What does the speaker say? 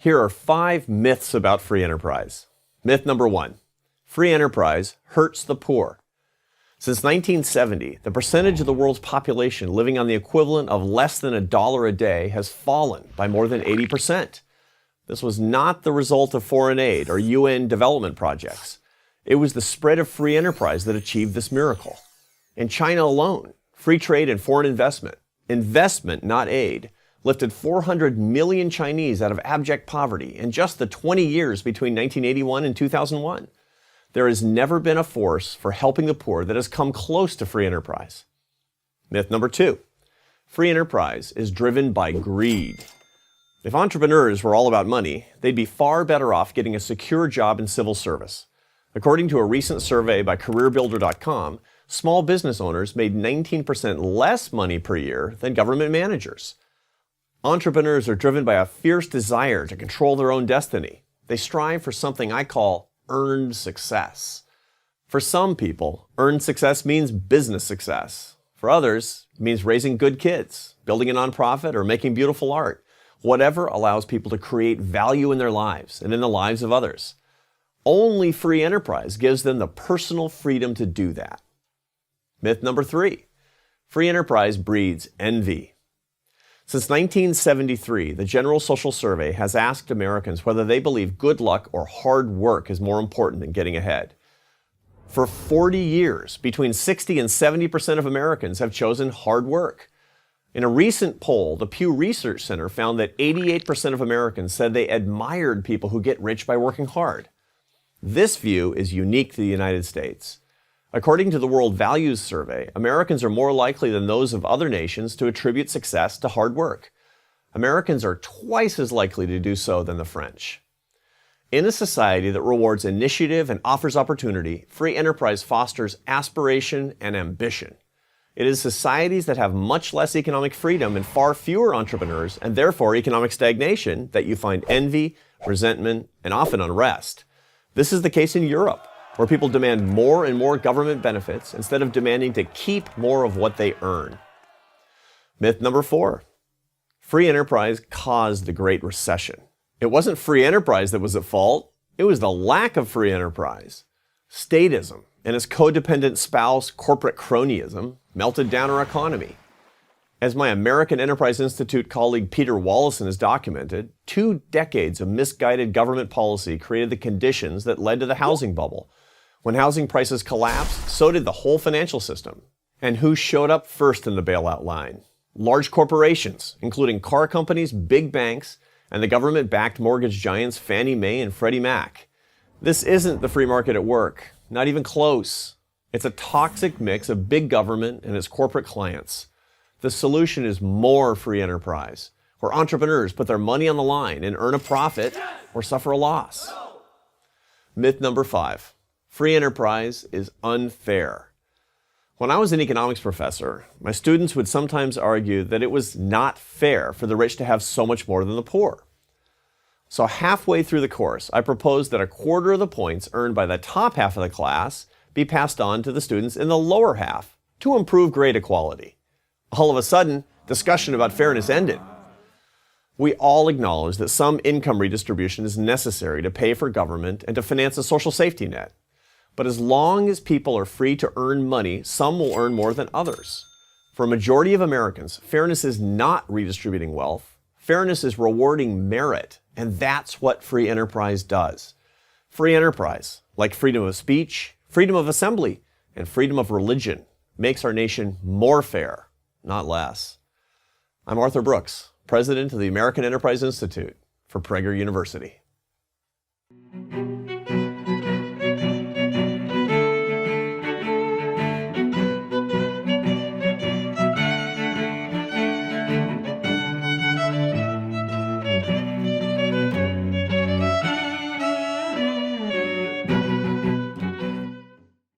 Here are 5 myths about free enterprise. Myth number 1. Free enterprise hurts the poor. Since 1970, the percentage of the world's population living on the equivalent of less than $1 a day has fallen by more than 80%. This was not the result of foreign aid or UN development projects. It was the spread of free enterprise that achieved this miracle. In China alone, free trade and foreign investment, not aid, lifted 400 million Chinese out of abject poverty in just the 20 years between 1981 and 2001. There has never been a force for helping the poor that has come close to free enterprise. Myth number 2. Free enterprise is driven by greed. If entrepreneurs were all about money, they'd be far better off getting a secure job in civil service. According to a recent survey by CareerBuilder.com, small business owners made 19% less money per year than government managers. Entrepreneurs are driven by a fierce desire to control their own destiny. They strive for something I call earned success. For some people, earned success means business success. For others, it means raising good kids, building a nonprofit, or making beautiful art. Whatever allows people to create value in their lives and in the lives of others. Only free enterprise gives them the personal freedom to do that. Myth number 3. Free enterprise breeds envy. Since 1973, the General Social Survey has asked Americans whether they believe good luck or hard work is more important than getting ahead. For 40 years, between 60 and 70% of Americans have chosen hard work. In a recent poll, the Pew Research Center found that 88% of Americans said they admired people who get rich by working hard. This view is unique to the United States. According to the World Values Survey, Americans are more likely than those of other nations to attribute success to hard work. Americans are twice as likely to do so than the French. In a society that rewards initiative and offers opportunity, free enterprise fosters aspiration and ambition. It is societies that have much less economic freedom and far fewer entrepreneurs, and therefore economic stagnation, that you find envy, resentment, and often unrest. This is the case in Europe, where people demand more and more government benefits instead of demanding to keep more of what they earn. Myth number 4. Free enterprise caused the Great Recession. It wasn't free enterprise that was at fault. It was the lack of free enterprise. Statism and its codependent spouse, corporate cronyism, melted down our economy. As my American Enterprise Institute colleague Peter Wallison has documented, 2 decades of misguided government policy created the conditions that led to the housing bubble. When housing prices collapsed, so did the whole financial system. And who showed up first in the bailout line? Large corporations, including car companies, big banks, and the government-backed mortgage giants Fannie Mae and Freddie Mac. This isn't the free market at work, not even close. It's a toxic mix of big government and its corporate clients. The solution is more free enterprise, where entrepreneurs put their money on the line and earn a profit or suffer a loss. Myth number 5. Free enterprise is unfair. When I was an economics professor, my students would sometimes argue that it was not fair for the rich to have so much more than the poor. So halfway through the course, I proposed that a quarter of the points earned by the top half of the class be passed on to the students in the lower half to improve grade equality. All of a sudden, discussion about fairness ended. We all acknowledge that some income redistribution is necessary to pay for government and to finance a social safety net. But as long as people are free to earn money, some will earn more than others. For a majority of Americans, fairness is not redistributing wealth. Fairness is rewarding merit, and that's what free enterprise does. Free enterprise, like freedom of speech, freedom of assembly, and freedom of religion, makes our nation more fair, not less. I'm Arthur Brooks, president of the American Enterprise Institute for Prager University.